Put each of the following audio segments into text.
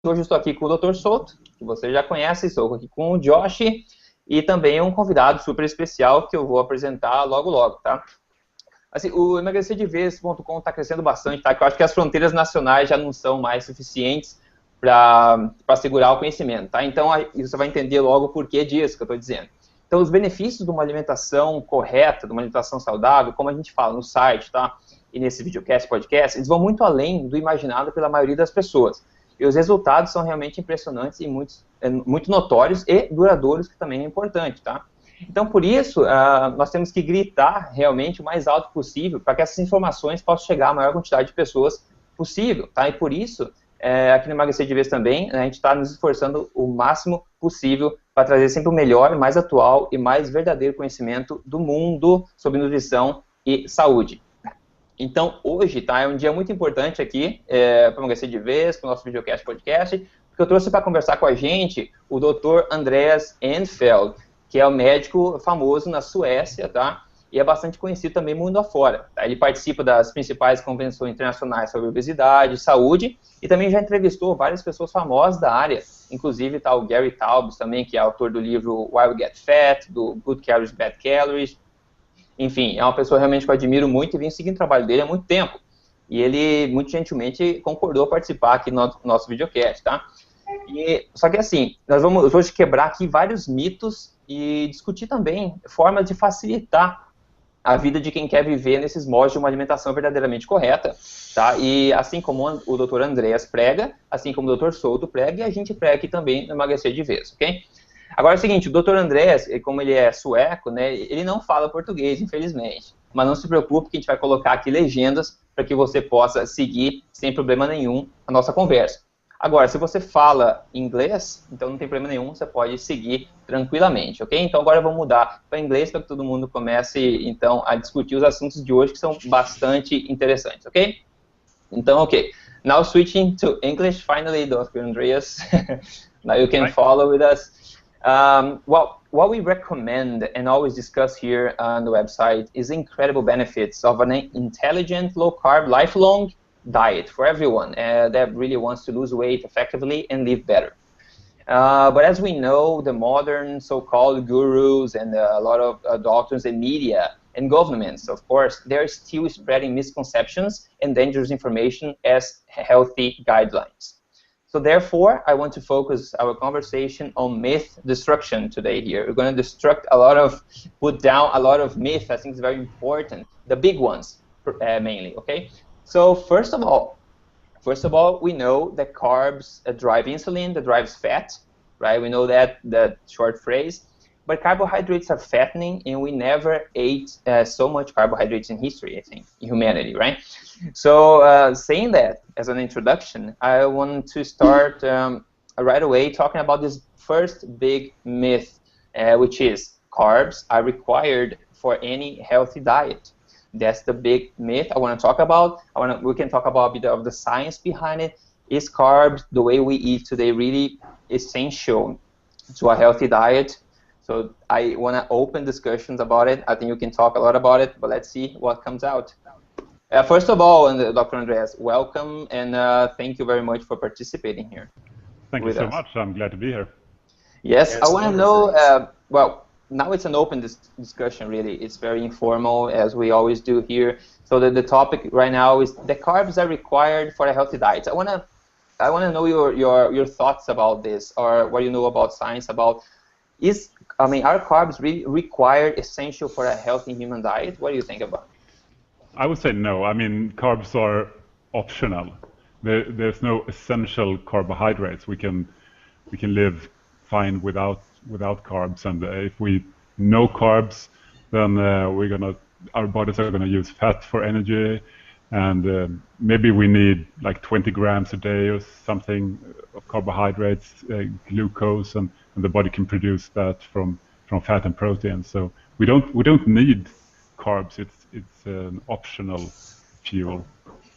Hoje eu estou aqui com o Dr. Souto, que você já conhece, estou aqui com o Josh e também um convidado super especial que eu vou apresentar logo logo, tá? Assim, o emagrecerdeves.com está crescendo bastante, tá? Que eu acho que as fronteiras nacionais já não são mais suficientes para segurar o conhecimento, tá? Então, você vai entender logo o porquê disso que eu estou dizendo. Então, os benefícios de uma alimentação correta, de uma alimentação saudável, como a gente fala no site, tá? E nesse videocast, podcast, eles vão muito além do imaginado pela maioria das pessoas. E os resultados são realmente impressionantes e muito notórios e duradouros, que também é importante, tá? Então, por isso, nós temos que gritar realmente o mais alto possível para que essas informações possam chegar à maior quantidade de pessoas possível, tá? E por isso, aqui no Emagrecer de Vez também, a gente está nos esforçando o máximo possível para trazer sempre o melhor, mais atual e mais verdadeiro conhecimento do mundo sobre nutrição e saúde. Então, hoje, tá, é um dia muito importante aqui para o Emagrecer de Vez, para o nosso videocast podcast, porque eu trouxe para conversar com a gente o Dr. Andreas Enfeldt, que é um médico famoso na Suécia, tá, e é bastante conhecido também mundo afora. Tá? Ele participa das principais convenções internacionais sobre obesidade, saúde, e também já entrevistou várias pessoas famosas da área, inclusive tá, o Gary Taubes também, que é autor do livro Why We Get Fat, do Good Calories, Bad Calories. Enfim, é uma pessoa realmente que eu admiro muito e venho seguindo o trabalho dele há muito tempo. E ele, muito gentilmente, concordou a participar aqui no nosso videocast, tá? Só que assim, nós vamos hoje quebrar aqui vários mitos e discutir também formas de facilitar a vida de quem quer viver nesses modos de uma alimentação verdadeiramente correta, tá? E assim como o Dr. Andreas prega, assim como o Dr. Souto prega, e a gente prega aqui também no Emagrecer de Vez, ok? Agora é o seguinte, o Dr. Andreas, como ele é sueco, né, ele não fala português, infelizmente. Mas não se preocupe que a gente vai colocar aqui legendas para que você possa seguir sem problema nenhum a nossa conversa. Agora, se você fala inglês, então não tem problema nenhum, você pode seguir tranquilamente, ok? Então agora vamos mudar para inglês para que todo mundo comece, então, a discutir os assuntos de hoje que são bastante interessantes, ok? Então, ok. Now switching to English, finally, Dr. Andreas, now you can follow with us. Well, what we recommend and always discuss here on the website is the incredible benefits of an intelligent, low-carb, lifelong diet for everyone that really wants to lose weight effectively and live better. But as we know, the modern so-called gurus and a lot of doctors and media and governments, of course, they're still spreading misconceptions and dangerous information as healthy guidelines. So therefore, I want to focus our conversation on myth destruction today here. We're going to put down a lot of myths. I think it's very important. The big ones, mainly, okay? So first of all, we know that carbs drive insulin, that drives fat, right? We know that short phrase. But carbohydrates are fattening, and we never ate so much carbohydrates in history, I think, in humanity, right? So saying that as an introduction, I want to start right away talking about this first big myth, which is carbs are required for any healthy diet. That's the big myth I want to talk about. We can talk about a bit of the science behind it. Is carbs, the way we eat today, really essential to a healthy diet? So I want to open discussions about it. I think you can talk a lot about it, but let's see what comes out. First of all, Dr. Andreas, welcome, and thank you very much for participating here. Thank you so much. I'm glad to be here. Yes, I want to know, well, now it's an open discussion, really. It's very informal, as we always do here. So the topic right now is the carbs are required for a healthy diet. I want to know your thoughts about this, or what you know about science about. Are carbs really required, essential for a healthy human diet? What do you think about it? I would say no. I mean, carbs are optional. There's no essential carbohydrates. We can live fine without carbs, and if we no carbs, then our bodies are gonna use fat for energy, and maybe we need like 20 grams a day or something of carbohydrates, glucose, and the body can produce that from fat and protein. So we don't need carbs. It's an optional fuel.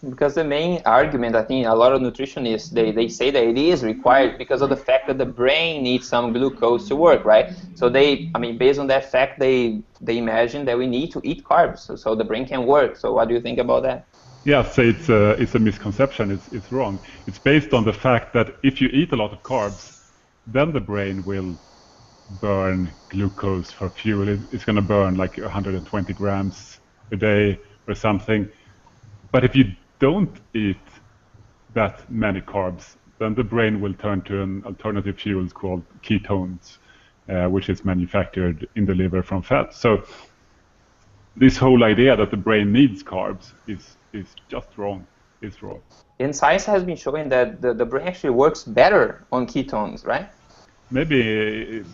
Because the main argument, I think, a lot of nutritionists, they say that it is required because of the fact that the brain needs some glucose to work, right? So based on that fact, they imagine that we need to eat carbs so the brain can work. So what do you think about that? Yeah, say it's a misconception. It's wrong. It's based on the fact that if you eat a lot of carbs, then the brain will burn glucose for fuel. It's going to burn like 120 grams a day or something. But if you don't eat that many carbs, then the brain will turn to an alternative fuel called ketones, which is manufactured in the liver from fat. So this whole idea that the brain needs carbs is just wrong. It's wrong. And science has been showing that the brain actually works better on ketones, right? Maybe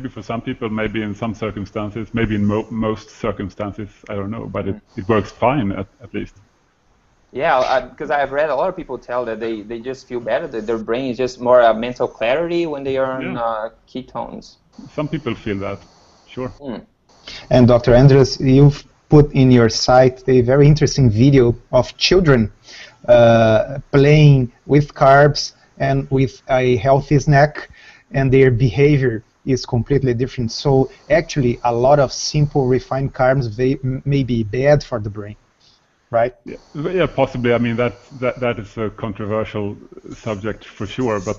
for some people, maybe in some circumstances, maybe in most circumstances, I don't know, but it works fine at least. Yeah, because I've read a lot of people tell that they just feel better, that their brain is just more mental clarity when they are on ketones. Some people feel that, sure. And Dr. Andres, you've put in your site a very interesting video of children playing with carbs and with a healthy snack, and their behavior is completely different. So actually, a lot of simple refined carbs may be bad for the brain, right? Yeah, possibly. I mean, that is a controversial subject for sure, but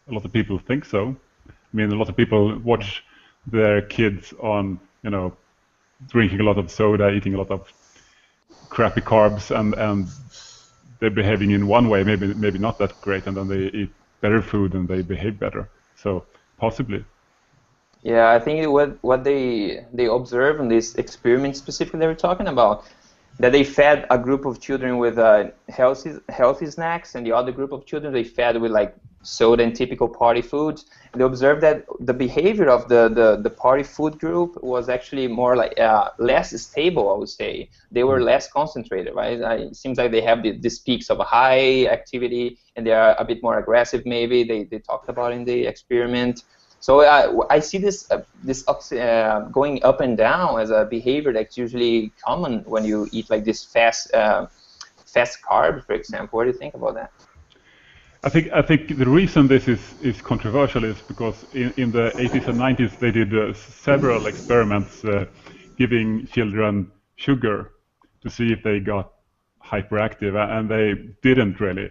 a lot of people think so. I mean, a lot of people watch their kids on, drinking a lot of soda, eating a lot of crappy carbs, and they're behaving in one way, maybe not that great, and then they eat better food and they behave better. So possibly. Yeah, I think what they observed in this experiment specifically they were talking about, that they fed a group of children with healthy snacks, and the other group of children they fed with like soda and typical party foods. And they observed that the behavior of the party food group was actually more like less stable, I would say. They were less concentrated, right? It seems like they have these peaks of a high activity, and they are a bit more aggressive maybe, they talked about in the experiment. So I see this going up and down as a behavior that's usually common when you eat like this fast carbs, for example. What do you think about that? I think the reason this is controversial is because in the 80s and 90s they did several experiments giving children sugar to see if they got hyperactive, and they didn't really.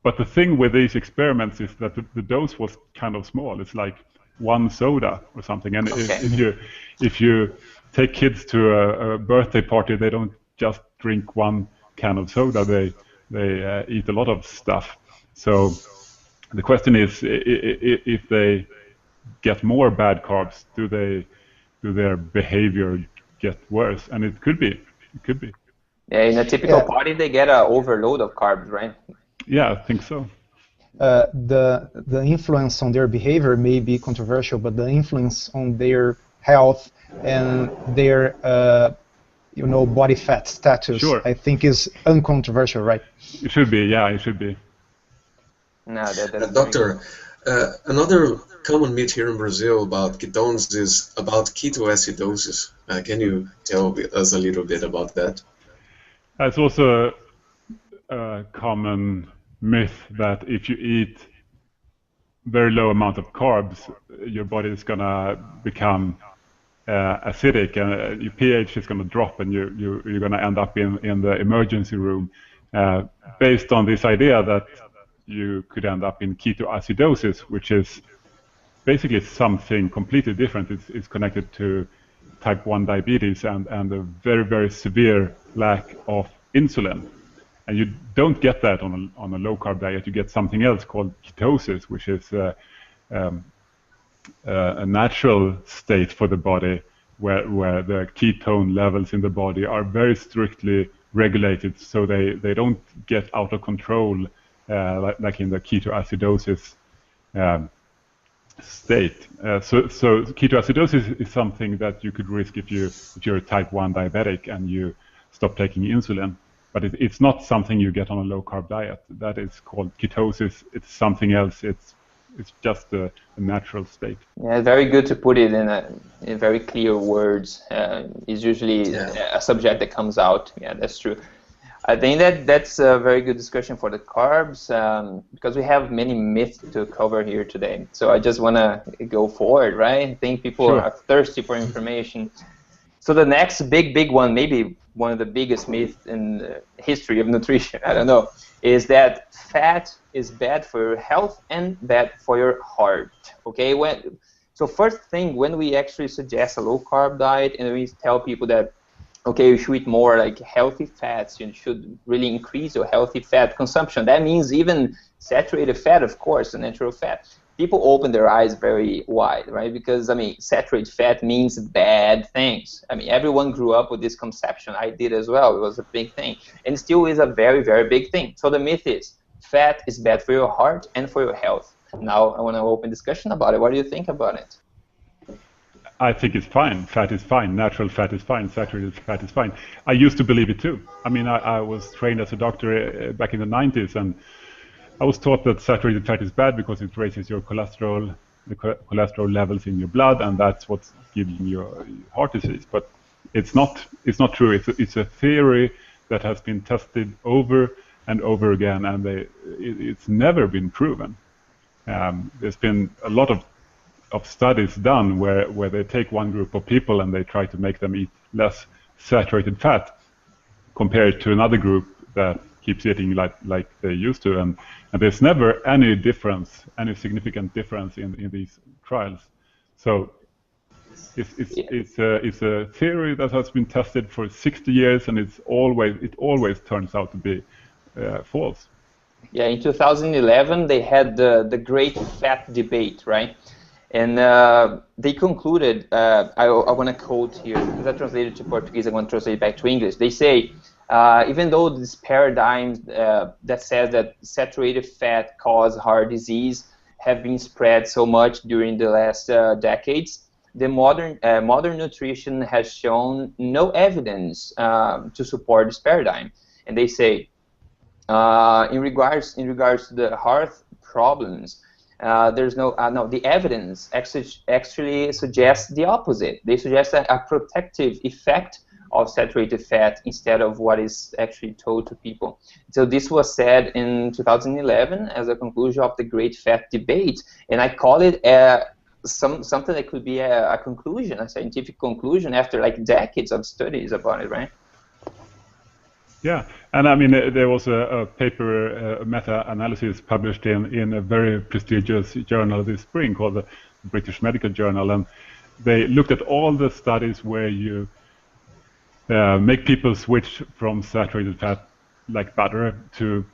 But the thing with these experiments is that the dose was kind of small. It's like one soda or something. And if you take kids to a birthday party, they don't just drink one can of soda. They eat a lot of stuff. So the question is, if they get more bad carbs, do their behavior get worse? And it could be. It could be. Yeah, in a typical party, they get an overload of carbs, right? Yeah, I think so. The influence on their behavior may be controversial, but the influence on their health and their body fat status, I think, is uncontroversial, right? It should be, yeah, it should be. No, that's Doctor, another common myth here in Brazil about ketones is about ketoacidosis. Can you tell us a little bit about that? It's also a common myth that if you eat very low amount of carbs, your body is going to become acidic, and your pH is going to drop, and you're going to end up in the emergency room, based on this idea that you could end up in ketoacidosis, which is basically something completely different. It's connected to type 1 diabetes and a very, very severe lack of insulin. And you don't get that on a low-carb diet. You get something else called ketosis, which is a natural state for the body where the ketone levels in the body are very strictly regulated, so they don't get out of control like in the ketoacidosis state. So ketoacidosis is something that you could risk if you're a type 1 diabetic and you stop taking insulin. But it's not something you get on a low-carb diet. That is called ketosis. It's something else. It's just a natural state. Yeah, very good to put it in very clear words. It's usually a subject that comes out. Yeah, that's true. I think that's a very good discussion for the carbs, because we have many myths to cover here today. So I just want to go forward, right? I think people are thirsty for information. So the next big one, maybe one of the biggest myths in the history of nutrition, I don't know, is that fat is bad for your health and bad for your heart. Okay, so first thing, when we actually suggest a low-carb diet and we tell people that, okay, you should eat more like healthy fats, you should really increase your healthy fat consumption. That means even saturated fat, of course, the natural fat. People open their eyes very wide, right? Because, I mean, saturated fat means bad things. I mean, everyone grew up with this conception. I did as well. It was a big thing. And still is a very, very big thing. So the myth is, fat is bad for your heart and for your health. Now I want to open discussion about it. What do you think about it? I think it's fine. Fat is fine. Natural fat is fine. Saturated fat is fine. I used to believe it too. I mean, I was trained as a doctor back in the 90s, and I was taught that saturated fat is bad because it raises your cholesterol, the cholesterol levels in your blood, and that's what's giving you heart disease. But it's not true. It's a theory that has been tested over and over again, and it's never been proven. There's been a lot of studies done where they take one group of people and they try to make them eat less saturated fat compared to another group that keeps eating like they used to, and there's never any difference, any significant difference in these trials. So it's a theory that has been tested for 60 years, and it always turns out to be false. Yeah, in 2011 they had the great fat debate, right? And they concluded, I want to quote here, because I translated to Portuguese, I want to translate back to English. They say, even though this paradigm that says that saturated fat causes heart disease have been spread so much during the last decades, the modern nutrition has shown no evidence to support this paradigm. And they say, in regards to the heart problems, there's the evidence actually suggests the opposite. They suggest a protective effect of saturated fat instead of what is actually told to people. So this was said in 2011 as a conclusion of the great fat debate, and I call it something that could be a conclusion, a scientific conclusion after like decades of studies about it, right? Yeah, and I mean, there was a paper, a meta-analysis published in a very prestigious journal this spring called the British Medical Journal, and they looked at all the studies where you make people switch from saturated fat like butter to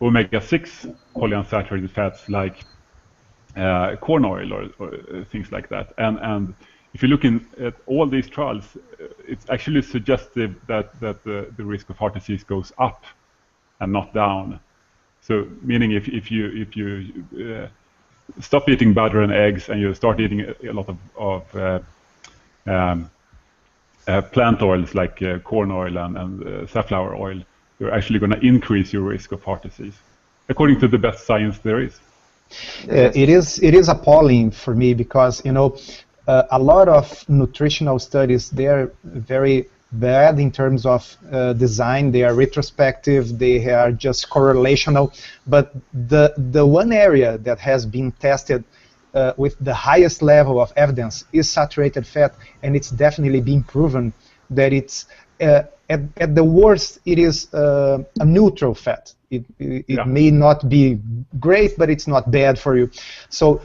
omega-6 polyunsaturated fats like corn oil or things like that. And if you look at all these trials, it's actually suggestive that the risk of heart disease goes up and not down. So meaning if you stop eating butter and eggs and you start eating a lot of plant oils like corn oil and safflower oil, you're actually going to increase your risk of heart disease, according to the best science there is. It is appalling for me because, you know, a lot of nutritional studies, they are very bad in terms of design. They are retrospective, they are just correlational, but the one area that has been tested with the highest level of evidence is saturated fat, and it's definitely been proven that it's at the worst it is a neutral fat. It may not be great, but it's not bad for you. So